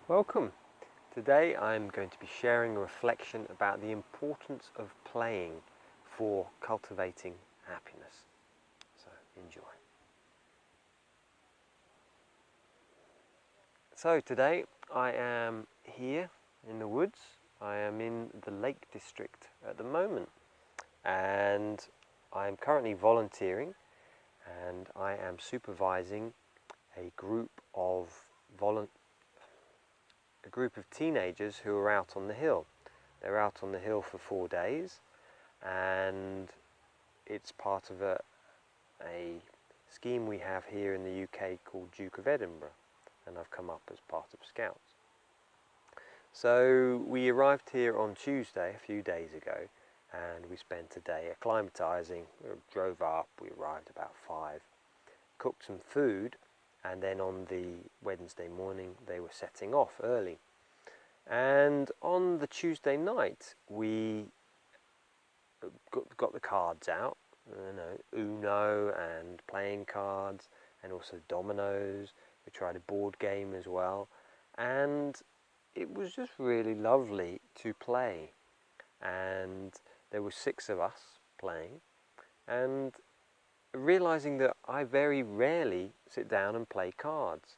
Welcome. Today I'm going to be sharing a reflection about the importance of playing for cultivating happiness. So enjoy. So today I am here in the woods. I am in the Lake District at the moment, and I am currently volunteering, and I am supervising a group of teenagers who are out on the hill. They're out on the hill for 4 days, and it's part of a scheme we have here in the UK called Duke of Edinburgh, and I've come up as part of Scouts. So we arrived here on Tuesday, a few days ago, and we spent a day acclimatising. We drove up, we arrived about 5, cooked some food, and then on the Wednesday morning they were setting off early. And on the Tuesday night we got the cards out, Uno and playing cards, and also dominoes. We tried a board game as well, and it was just really lovely to play. And there were 6 of us playing, and realizing that I very rarely sit down and play cards.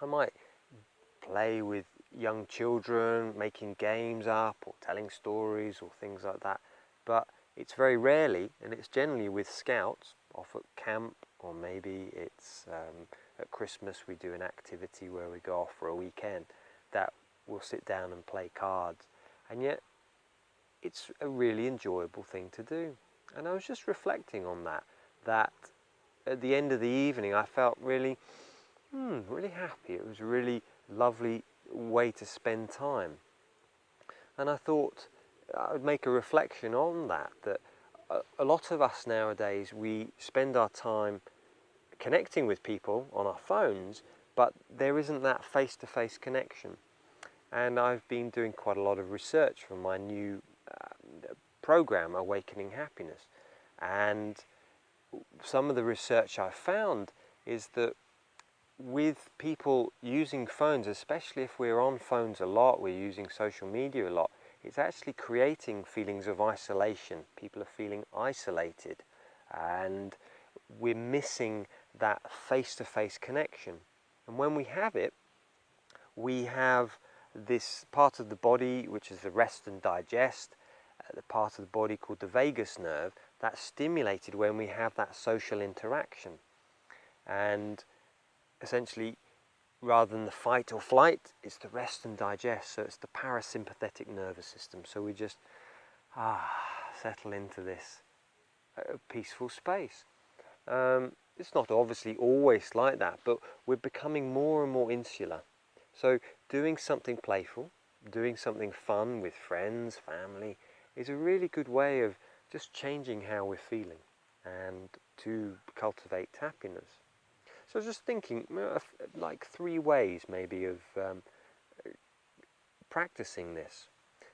I might play with young children, making games up or telling stories or things like that, but it's very rarely, and it's generally with Scouts off at camp, or maybe it's at Christmas we do an activity where we go off for a weekend, that we'll sit down and play cards. And yet it's a really enjoyable thing to do. And I was just reflecting on that at the end of the evening I felt really happy. It was a really lovely way to spend time. And I thought I would make a reflection on that a lot of us nowadays, we spend our time connecting with people on our phones, but there isn't that face-to-face connection. And I've been doing quite a lot of research for my new program, Awakening Happiness. And some of the research I've found is that with people using phones, especially if we're on phones a lot, we're using social media a lot, it's actually creating feelings of isolation. People are feeling isolated, and we're missing that face-to-face connection. And when we have it, we have this part of the body, which is the rest and digest, the part of the body called the vagus nerve, that's stimulated when we have that social interaction. And essentially, rather than the fight or flight, it's the rest and digest, so it's the parasympathetic nervous system. So we just settle into this peaceful space. It's not obviously always like that, but we're becoming more and more insular. So doing something playful, doing something fun with friends, family, is a really good way of just changing how we're feeling and to cultivate happiness. So I was just thinking, like 3 ways maybe of practicing this.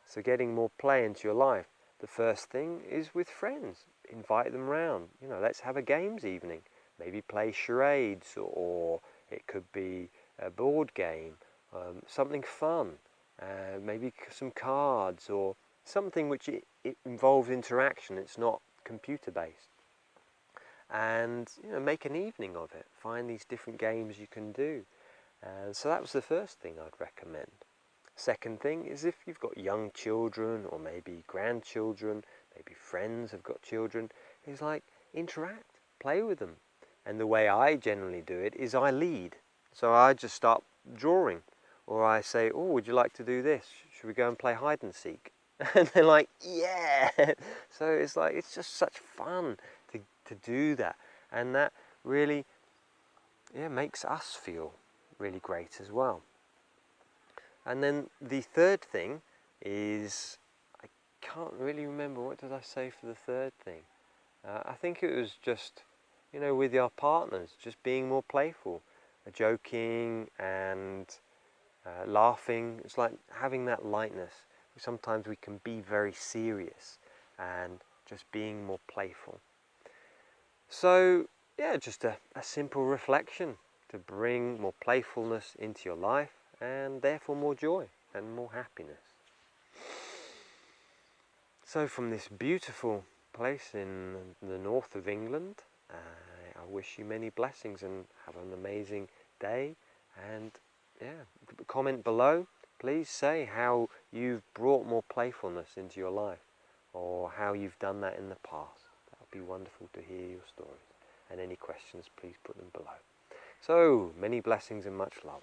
So getting more play into your life. The first thing is with friends. Invite them round. Let's have a games evening. Maybe play charades, or it could be a board game, something fun, maybe some cards, or something which it involves interaction. It's not computer-based. And make an evening of it. Find these different games you can do. So that was the first thing I'd recommend. Second thing is if you've got young children, or maybe grandchildren, maybe friends have got children, is like interact, play with them. And the way I generally do it is I lead. So I just start drawing, or I say, would you like to do this? Should we go and play hide and seek? And they're like, yeah. So it's just such fun to do that, and that really makes us feel really great as well. And then the third thing is, I can't really remember, what did I say for the third thing? I think it was just with our partners, just being more playful, joking and laughing. It's like having that lightness. Sometimes we can be very serious, and just being more playful. So, just a simple reflection to bring more playfulness into your life and therefore more joy and more happiness. So from this beautiful place in the north of England, I wish you many blessings and have an amazing day. And yeah, comment below. Please say how you've brought more playfulness into your life, or how you've done that in the past. That would be wonderful to hear your stories. And any questions, please put them below. So, many blessings and much love.